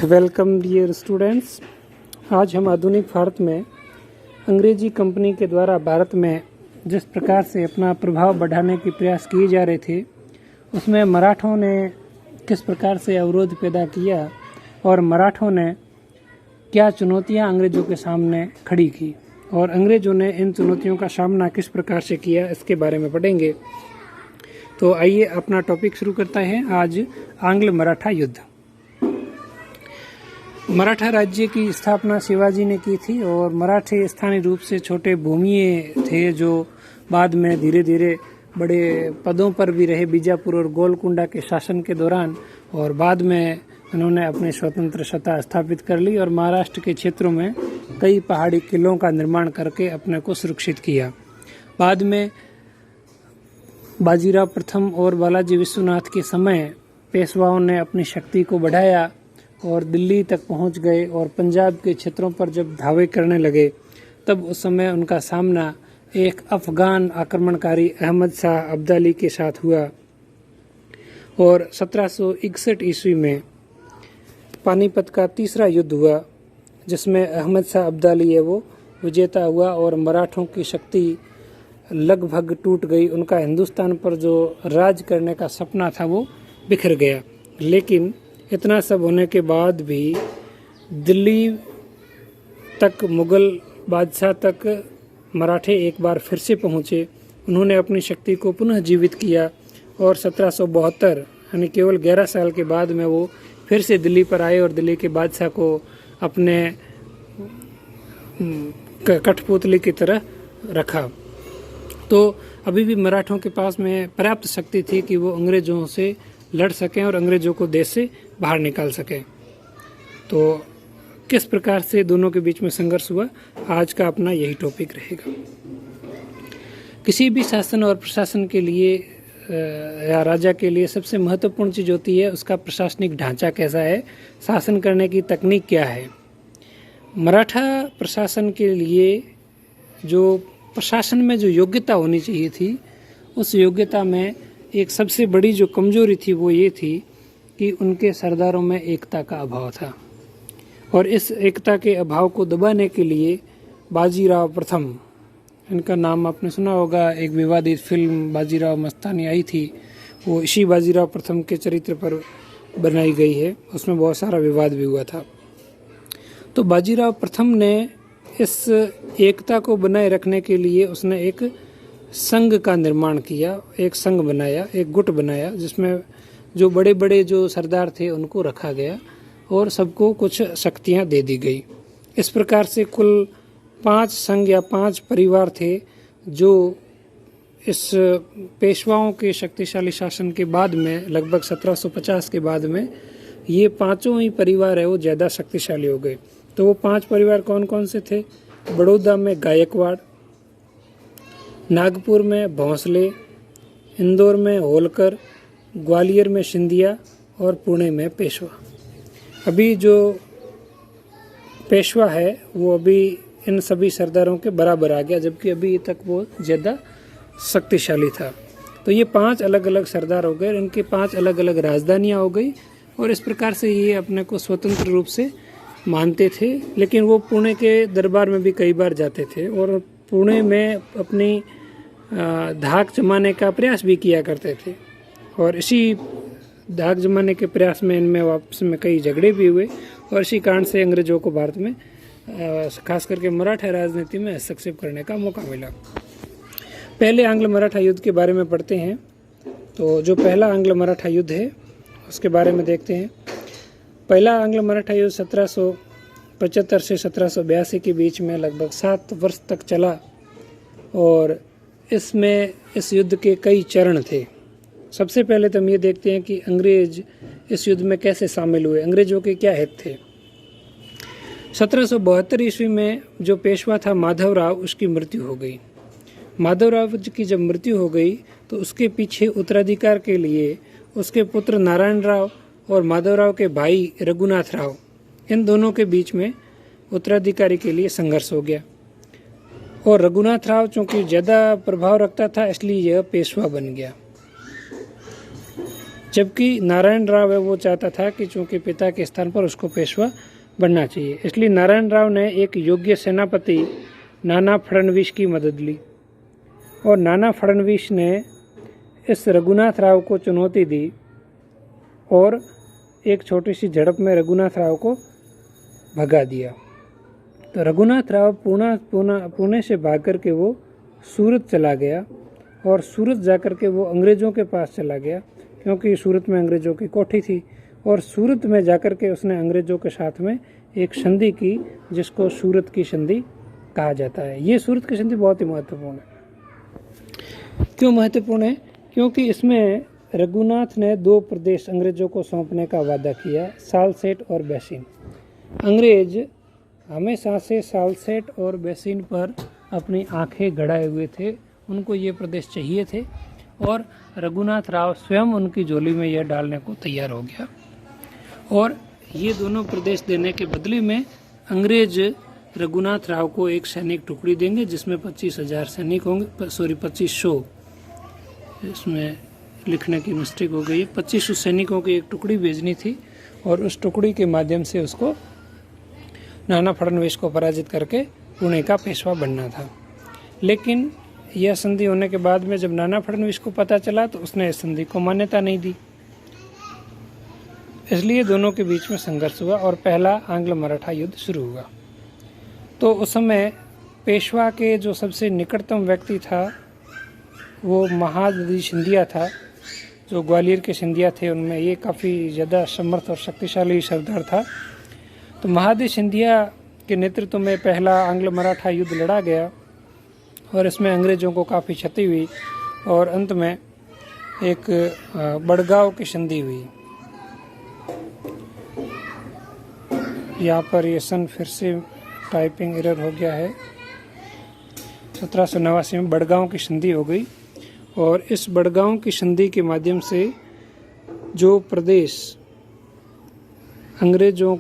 Welcome dear students. आज हम आधुनिक भारत में अंग्रेजी कंपनी के द्वारा भारत में जिस प्रकार से अपना प्रभाव बढ़ाने के प्रयास किए जा रहे थे, उसमें मराठों ने किस प्रकार से अवरोध पैदा किया और मराठों ने क्या चुनौतियां अंग्रेज़ों के सामने खड़ी की और अंग्रेज़ों ने इन चुनौतियों का सामना किस प्रकार से किया, इसके बारे में पढ़ेंगे। तो आइए अपना टॉपिक शुरू करते हैं। आज आंग्ल मराठा युद्ध। मराठा राज्य की स्थापना शिवाजी ने की थी और मराठे स्थानीय रूप से छोटे भूमिये थे जो बाद में धीरे धीरे बड़े पदों पर भी रहे बीजापुर और गोलकुंडा के शासन के दौरान, और बाद में उन्होंने अपनी स्वतंत्र सत्ता स्थापित कर ली और महाराष्ट्र के क्षेत्रों में कई पहाड़ी किलों का निर्माण करके अपने को सुरक्षित किया। बाद में बाजीराव प्रथम और बालाजी विश्वनाथ के समय पेशवाओं ने अपनी शक्ति को बढ़ाया और दिल्ली तक पहुंच गए और पंजाब के क्षेत्रों पर जब धावे करने लगे, तब उस समय उनका सामना एक अफगान आक्रमणकारी अहमद शाह अब्दाली के साथ हुआ और 1761 ईस्वी में पानीपत का तीसरा युद्ध हुआ, जिसमें अहमद शाह अब्दाली है वो विजेता हुआ और मराठों की शक्ति लगभग टूट गई। उनका हिंदुस्तान पर जो राज करने का सपना था वो बिखर गया। लेकिन इतना सब होने के बाद भी दिल्ली तक, मुगल बादशाह तक मराठे एक बार फिर से पहुँचे। उन्होंने अपनी शक्ति को पुनः जीवित किया और 1772 यानी केवल 11 साल के बाद में वो फिर से दिल्ली पर आए और दिल्ली के बादशाह को अपने कठपुतली की तरह रखा। तो अभी भी मराठों के पास में पर्याप्त शक्ति थी कि वो अंग्रेज़ों से लड़ सकें और अंग्रेज़ों को देश से बाहर निकाल सकें। तो किस प्रकार से दोनों के बीच में संघर्ष हुआ, आज का अपना यही टॉपिक रहेगा। किसी भी शासन और प्रशासन के लिए या राजा के लिए सबसे महत्वपूर्ण चीज़ होती है उसका प्रशासनिक ढांचा कैसा है, शासन करने की तकनीक क्या है। मराठा प्रशासन के लिए जो प्रशासन में जो योग्यता होनी चाहिए थी, उस योग्यता में एक सबसे बड़ी जो कमजोरी थी वो ये थी कि उनके सरदारों में एकता का अभाव था और इस एकता के अभाव को दबाने के लिए बाजीराव प्रथम, इनका नाम आपने सुना होगा, एक विवादित फिल्म बाजीराव मस्तानी आई थी, वो इसी बाजीराव प्रथम के चरित्र पर बनाई गई है। उसमें बहुत सारा विवाद भी हुआ था। तो बाजीराव प्रथम ने इस एकता को बनाए रखने के लिए उसने एक संघ का निर्माण किया, एक संघ बनाया, एक गुट बनाया, जिसमें जो बड़े बड़े जो सरदार थे उनको रखा गया और सबको कुछ शक्तियां दे दी गई। इस प्रकार से कुल 5 संघ या 5 परिवार थे जो इस पेशवाओं के शक्तिशाली शासन के बाद में लगभग 1750 के बाद में ये पांचों ही परिवार है वो ज़्यादा शक्तिशाली हो गए। तो वो 5 परिवार कौन कौन से थे? बड़ौदा में गायकवाड़, नागपुर में भोंसले, इंदौर में होलकर, ग्वालियर में सिंधिया और पुणे में पेशवा। अभी जो पेशवा है वो अभी इन सभी सरदारों के बराबर आ गया, जबकि अभी तक वो ज़्यादा शक्तिशाली था। तो ये 5 अलग अलग सरदार हो गए, इनके 5 अलग अलग राजधानियाँ हो गई और इस प्रकार से ये अपने को स्वतंत्र रूप से मानते थे। लेकिन वो पुणे के दरबार में भी कई बार जाते थे और पुणे में अपनी धाक जमाने का प्रयास भी किया करते थे और इसी धाक जमाने के प्रयास में इनमें आपस में कई झगड़े भी हुए और इसी कारण से अंग्रेजों को भारत में खास करके मराठा राजनीति में हस्तक्षेप करने का मौका मिला। पहले आंग्ल मराठा युद्ध के बारे में पढ़ते हैं। तो जो पहला आंग्ल मराठा युद्ध है उसके बारे में देखते हैं। पहला आंग्ल मराठा युद्ध 1775 से 1782 के बीच में लगभग 7 वर्ष तक चला और इसमें इस युद्ध के कई चरण थे। सबसे पहले तो हम ये देखते हैं कि अंग्रेज इस युद्ध में कैसे शामिल हुए, अंग्रेजों के क्या हित थे। 1772 ईस्वी में जो पेशवा था माधवराव, उसकी मृत्यु हो गई। माधवराव की जब मृत्यु हो गई तो उसके पीछे उत्तराधिकार के लिए उसके पुत्र नारायण राव और माधवराव के भाई रघुनाथ राव, इन दोनों के बीच में उत्तराधिकारी के लिए संघर्ष हो गया और रघुनाथ राव चूंकि ज़्यादा प्रभाव रखता था इसलिए यह पेशवा बन गया। जबकि नारायण राव है वो चाहता था कि चूंकि पिता के स्थान पर उसको पेशवा बनना चाहिए, इसलिए नारायण राव ने एक योग्य सेनापति नाना फडणवीस की मदद ली और नाना फडणवीस ने इस रघुनाथ राव को चुनौती दी और एक छोटी सी झड़प में रघुनाथ राव को भगा दिया। तो रघुनाथ राव पुणे से भाग कर के वो सूरत चला गया और सूरत जाकर के वो अंग्रेज़ों के पास चला गया, क्योंकि सूरत में अंग्रेज़ों की कोठी थी, और सूरत में जाकर के उसने अंग्रेज़ों के साथ में एक संधि की जिसको सूरत की संधि कहा जाता है। ये सूरत की संधि बहुत ही महत्वपूर्ण है। क्यों महत्वपूर्ण है? क्योंकि इसमें रघुनाथ ने 2 प्रदेश अंग्रेज़ों को सौंपने का वादा किया, सालसेट और बैसिन। अंग्रेज हमेशा से सालसेट और बैसिन पर अपनी आंखें गड़ाए हुए थे, उनको ये प्रदेश चाहिए थे और रघुनाथ राव स्वयं उनकी झोली में यह डालने को तैयार हो गया। और ये दोनों प्रदेश देने के बदले में अंग्रेज रघुनाथ राव को एक सैनिक टुकड़ी देंगे जिसमें 25,000 सैनिक होंगे, 2500, इसमें लिखने की मिस्टेक हो गई है, 2500 सैनिकों की एक टुकड़ी भेजनी थी और उस टुकड़ी के माध्यम से उसको नाना फडणवीस को पराजित करके पुणे का पेशवा बनना था। लेकिन यह संधि होने के बाद में जब नाना फडणवीस को पता चला तो उसने इस संधि को मान्यता नहीं दी, इसलिए दोनों के बीच में संघर्ष हुआ और पहला आंग्ल मराठा युद्ध शुरू हुआ। तो उस समय पेशवा के जो सबसे निकटतम व्यक्ति था वो महादजी सिंधिया था, जो ग्वालियर के सिंधिया थे उनमें ये काफ़ी ज़्यादा समर्थ और शक्तिशाली सरदार था। तो महादजी सिंधिया के नेतृत्व में पहला आंग्ल मराठा युद्ध लड़ा गया और इसमें अंग्रेज़ों को काफ़ी क्षति हुई और अंत में एक बड़गांव की संधि हुई। यहाँ पर ये सन फिर से टाइपिंग एरर हो गया है। 1789 में बड़गांव की संधि हो गई और इस बड़गांव की संधि के माध्यम से जो प्रदेश अंग्रेज़ों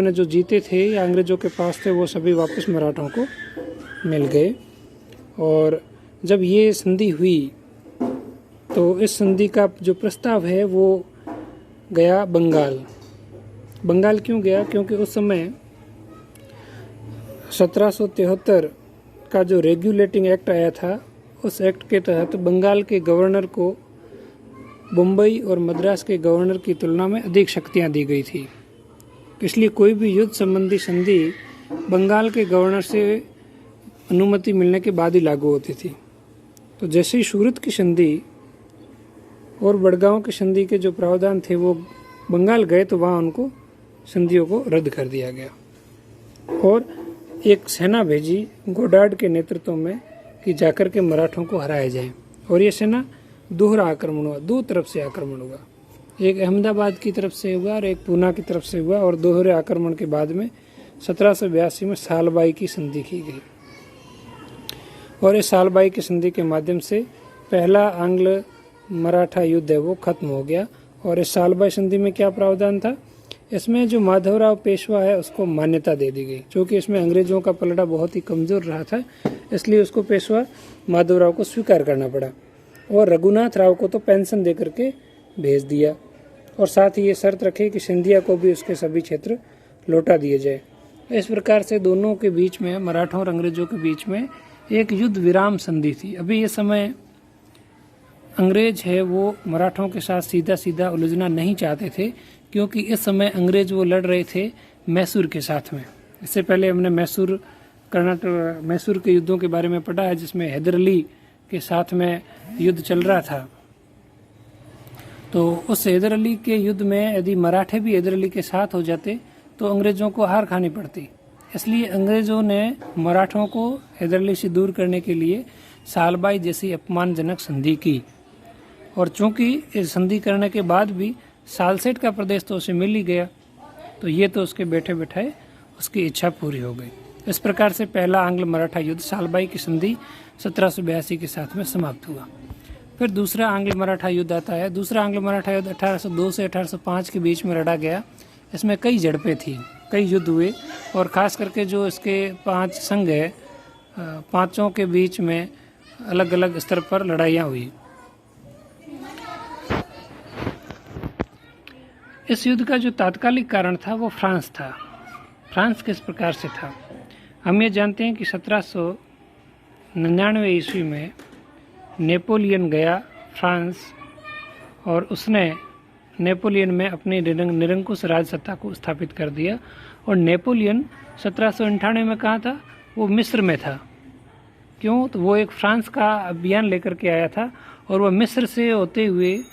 ने जो जीते थे या अंग्रेज़ों के पास थे वो सभी वापस मराठों को मिल गए। और जब ये संधि हुई तो इस संधि का जो प्रस्ताव है वो गया बंगाल। बंगाल क्यों गया? क्योंकि उस समय 1773 का जो रेगुलेटिंग एक्ट आया था, उस एक्ट के तहत बंगाल के गवर्नर को मुंबई और मद्रास के गवर्नर की तुलना में अधिक शक्तियां दी गई थी। इसलिए कोई भी युद्ध संबंधी संधि बंगाल के गवर्नर से अनुमति मिलने के बाद ही लागू होती थी। तो जैसे ही सूरत की संधि और बड़गांव की संधि के जो प्रावधान थे वो बंगाल गए तो वहाँ उनको संधियों को रद्द कर दिया गया और एक सेना भेजी गोडार्ड के नेतृत्व में कि जाकर के मराठों को हराया जाए। और ये सेना दोहरा आक्रमण हुआ, 2 तरफ से आक्रमण हुआ, एक अहमदाबाद की तरफ से हुआ और एक पूना की तरफ से हुआ। और दोहरे आक्रमण के बाद में 1782 में सालबाई की संधि की गई और इस सालबाई की संधि के माध्यम से पहला आंग्ल मराठा युद्ध है वो खत्म हो गया। और इस सालबाई संधि में क्या प्रावधान था? इसमें जो माधवराव पेशवा है उसको मान्यता दे दी गई, क्योंकि इसमें अंग्रेजों का पलड़ा बहुत ही कमज़ोर रहा था, इसलिए उसको पेशवा माधवराव को स्वीकार करना पड़ा। और रघुनाथ राव को तो पेंशन दे करके भेज दिया और साथ ही ये शर्त रखे कि सिंधिया को भी उसके सभी क्षेत्र लौटा दिए जाए। इस प्रकार से दोनों के बीच में, मराठों और अंग्रेजों के बीच में एक युद्ध विराम संधि थी। अभी ये समय अंग्रेज है वो मराठों के साथ सीधा सीधा उलझना नहीं चाहते थे, क्योंकि इस समय अंग्रेज वो लड़ रहे थे मैसूर के साथ में। इससे पहले हमने मैसूर के युद्धों के बारे में पढ़ा है, जिसमें हैदर अली के साथ में युद्ध चल रहा था। तो उस हैदर अली के युद्ध में यदि मराठे भी हैदर अली के साथ हो जाते तो अंग्रेजों को हार खानी पड़ती। इसलिए अंग्रेजों ने मराठों को हैदर अली से दूर करने के लिए सालबाई जैसी अपमानजनक संधि की। और चूंकि इस संधि करने के बाद भी सालसेट का प्रदेश तो उसे मिल ही गया, तो ये तो उसके बैठे बैठाए उसकी इच्छा पूरी हो गई। इस प्रकार से पहला आंग्ल मराठा युद्ध सालबाई की संधि 1782 के साथ में समाप्त हुआ। फिर दूसरा आंग्ल मराठा युद्ध आता है। दूसरा आंग्ल मराठा युद्ध 1802 से 1805 के बीच में लड़ा गया। इसमें कई झड़पें थी, कई युद्ध हुए और ख़ास करके जो इसके 5 संघ है, 5 के बीच में अलग अलग स्तर पर लड़ाइयाँ हुई। इस युद्ध का जो तात्कालिक कारण था वो फ्रांस था। फ्रांस किस प्रकार से था, हम ये जानते हैं कि 1799 ईस्वी में नेपोलियन गया फ्रांस और उसने नेपोलियन में अपनी निरंकुश राज सत्ता को स्थापित कर दिया। और नेपोलियन 1798 में कहाँ था, वो मिस्र में था। क्यों, तो वो एक फ्रांस का अभियान लेकर के आया था और वह मिस्र से होते हुए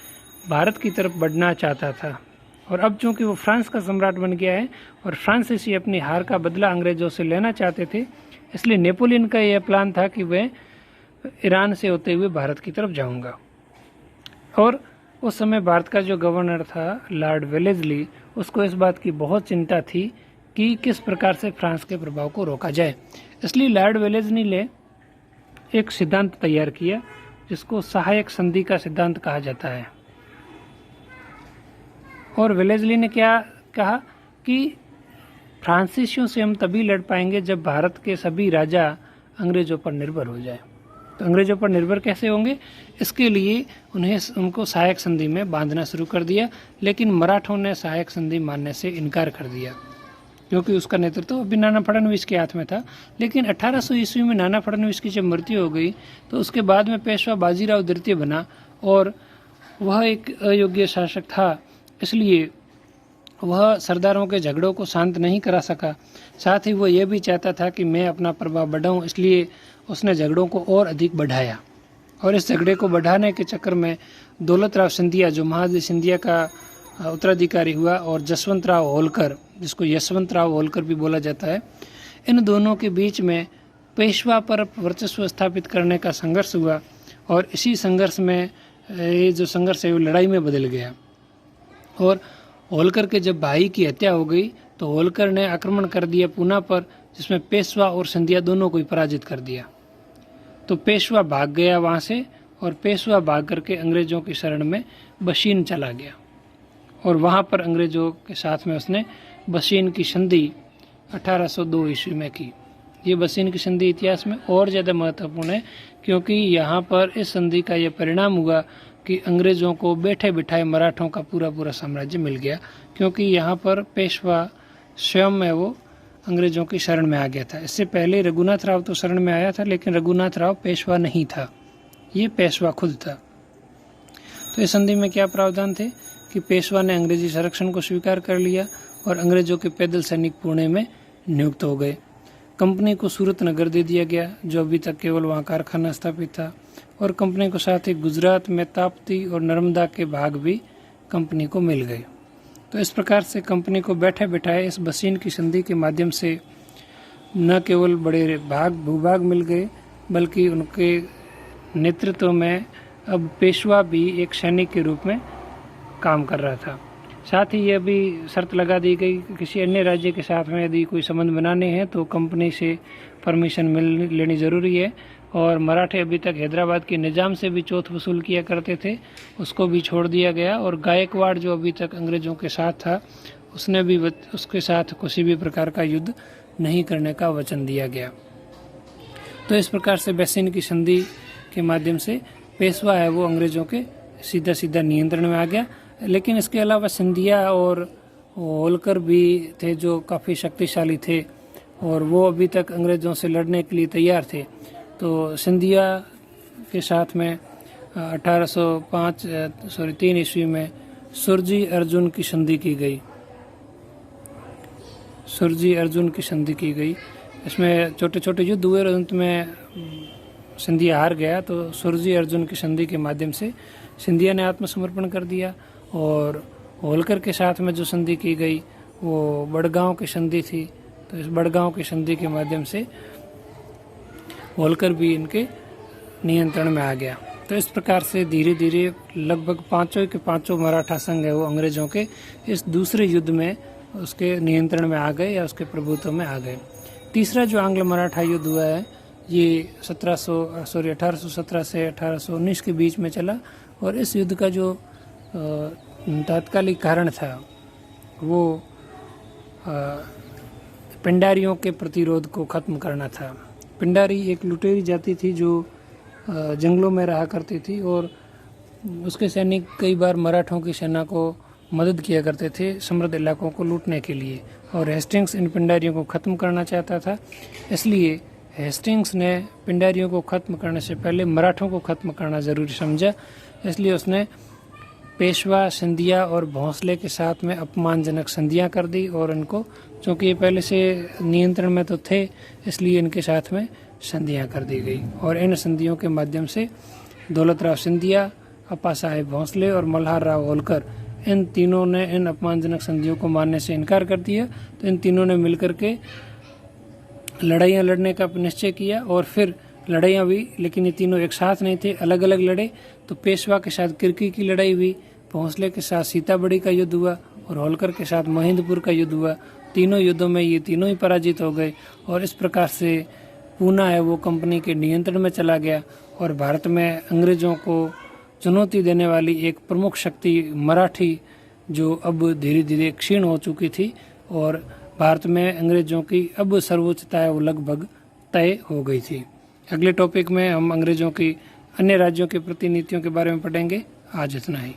भारत की तरफ बढ़ना चाहता था। और अब चूंकि वो फ्रांस का सम्राट बन गया है और फ्रांसीसी अपनी हार का बदला अंग्रेजों से लेना चाहते थे, इसलिए नेपोलियन का यह प्लान था कि वह ईरान से होते हुए भारत की तरफ जाऊंगा। और उस समय भारत का जो गवर्नर था लॉर्ड वेलेस्ली, उसको इस बात की बहुत चिंता थी कि किस प्रकार से फ्रांस के प्रभाव को रोका जाए। इसलिए लॉर्ड वेलेस्ली ने एक सिद्धांत तैयार किया जिसको सहायक संधि का सिद्धांत कहा जाता है। और वेलेस्ली ने क्या कहा कि फ्रांसीसियों से हम तभी लड़ पाएंगे जब भारत के सभी राजा अंग्रेजों पर निर्भर हो जाए। तो अंग्रेजों पर निर्भर कैसे होंगे, इसके लिए उनको सहायक संधि में बांधना शुरू कर दिया। लेकिन मराठों ने सहायक संधि मानने से इनकार कर दिया क्योंकि उसका नेतृत्व अभी नाना फडणवीस के हाथ में था। लेकिन 1800 ईस्वी में नाना फडणवीस की जब मृत्यु हो गई तो उसके बाद में पेशवा बाजीराव द्वितीय बना और वह एक अयोग्य शासक था, इसलिए वह सरदारों के झगड़ों को शांत नहीं करा सका। साथ ही वो ये भी चाहता था कि मैं अपना प्रभाव बढ़ाऊं, इसलिए उसने झगड़ों को और अधिक बढ़ाया। और इस झगड़े को बढ़ाने के चक्कर में दौलत राव सिंधिया, जो महादजी सिंधिया का उत्तराधिकारी हुआ, और जसवंत राव होलकर, जिसको यशवंत राव होलकर भी बोला जाता है, इन दोनों के बीच में पेशवा पर वर्चस्व स्थापित करने का संघर्ष हुआ। और इसी संघर्ष में ये जो संघर्ष है वो लड़ाई में बदल गया। और होलकर के जब भाई की हत्या हो गई तो होलकर ने आक्रमण कर दिया पूना पर, जिसमें पेशवा और सिंधिया दोनों को ही पराजित कर दिया। तो पेशवा भाग गया वहाँ से और पेशवा भाग करके अंग्रेजों की शरण में बशीन चला गया और वहाँ पर अंग्रेजों के साथ में उसने बशीन की संधि 1802 ईस्वी में की। ये बशीन की संधि इतिहास में और ज़्यादा महत्वपूर्ण है क्योंकि यहाँ पर इस संधि का ये परिणाम हुआ कि अंग्रेजों को बैठे बिठाए मराठों का पूरा साम्राज्य मिल गया, क्योंकि यहाँ पर पेशवा स्वयं में वो अंग्रेजों की शरण में आ गया था। इससे पहले रघुनाथ राव तो शरण में आया था, लेकिन रघुनाथ राव पेशवा नहीं था, ये पेशवा खुद था। तो इस संधि में क्या प्रावधान थे कि पेशवा ने अंग्रेजी संरक्षण को स्वीकार कर लिया और अंग्रेजों के पैदल सैनिक पुणे में नियुक्त हो गए। कंपनी को सूरत नगर दे दिया गया, जो अभी तक केवल वहाँ कारखाना स्थापित था, और कंपनी को साथ ही गुजरात में ताप्ती और नर्मदा के भाग भी कंपनी को मिल गए। तो इस प्रकार से कंपनी को बैठे बिठाए इस बशीन की संधि के माध्यम से न केवल बड़े भूभाग मिल गए, बल्कि उनके नेतृत्व में अब पेशवा भी एक सैनिक के रूप में काम कर रहा था। साथ ही यह भी शर्त लगा दी गई कि किसी अन्य राज्य के साथ में यदि कोई संबंध बनाने हैं तो कंपनी से परमिशन लेनी ज़रूरी है। और मराठे अभी तक हैदराबाद के निज़ाम से भी चौथ वसूल किया करते थे, उसको भी छोड़ दिया गया। और गायकवाड़ जो अभी तक अंग्रेज़ों के साथ था, उसने भी उसके साथ किसी भी प्रकार का युद्ध नहीं करने का वचन दिया गया। तो इस प्रकार से बशीन की संधि के माध्यम से पेशवा है वो अंग्रेज़ों के सीधा नियंत्रण में आ गया। लेकिन इसके अलावा सिंधिया और होलकर भी थे जो काफ़ी शक्तिशाली थे और वो अभी तक अंग्रेज़ों से लड़ने के लिए तैयार थे। तो सिंधिया के साथ में 3 ईस्वी में सुरजी अर्जुन की संधि की गई। सुरजी अर्जुन की संधि की गई, इसमें छोटे छोटे युद्ध हुए और अंत में सिंधिया हार गया। तो सुरजी अर्जुन की संधि के माध्यम से सिंधिया ने आत्मसमर्पण कर दिया। और होलकर के साथ में जो संधि की गई वो बड़गांव की संधि थी। तो इस बड़गांव की संधि के माध्यम से होलकर भी इनके नियंत्रण में आ गया। तो इस प्रकार से धीरे धीरे लगभग पांचों के पांचों मराठा संघ है वो अंग्रेजों के इस दूसरे युद्ध में उसके नियंत्रण में आ गए या उसके प्रभुत्व में आ गए। तीसरा जो आंग्ल मराठा युद्ध हुआ है ये 1817 से 1819 के बीच में चला। और इस युद्ध का जो तात्कालिक कारण था वो पिंडारियों के प्रतिरोध को खत्म करना था। पिंडारी एक लुटेरी जाति थी जो जंगलों में रहा करती थी और उसके सैनिक कई बार मराठों की सेना को मदद किया करते थे समृद्ध इलाकों को लूटने के लिए, और हेस्टिंग्स इन पिंडारियों को ख़त्म करना चाहता था। इसलिए हेस्टिंग्स ने पिंडारियों को ख़त्म करने से पहले मराठों को ख़त्म करना ज़रूरी समझा। इसलिए उसने पेशवा, सिंधिया और भोंसले के साथ में अपमानजनक संधियां कर दी, और इनको, चूँकि ये पहले से नियंत्रण में तो थे, इसलिए इनके साथ में संधियां कर दी गई। और इन संधियों के माध्यम से दौलतराव सिंधिया, अप्पा साहेब भोंसले और मल्हार राव होलकर, इन तीनों ने इन अपमानजनक संधियों को मानने से इनकार कर दिया। तो इन तीनों ने मिलकर के लड़ाइयाँ लड़ने का निश्चय किया, और फिर लड़ाइयाँ हुई, लेकिन ये तीनों एक साथ नहीं थे, अलग अलग लड़े। तो पेशवा के साथ किरकी की लड़ाई हुई, भोंसले के साथ सीताबड़ी का युद्ध हुआ, और होलकर के साथ महिंदपुर का युद्ध हुआ। तीनों युद्धों में ये तीनों ही पराजित हो गए, और इस प्रकार से पूना है वो कंपनी के नियंत्रण में चला गया, और भारत में अंग्रेजों को चुनौती देने वाली एक प्रमुख शक्ति मराठी, जो अब धीरे धीरे क्षीण हो चुकी थी, और भारत में अंग्रेजों की अब सर्वोच्चता है वो लगभग तय हो गई थी। अगले टॉपिक में हम अंग्रेजों की अन्य राज्यों के प्रतिनिधियों के बारे में पढ़ेंगे। आज इतना ही।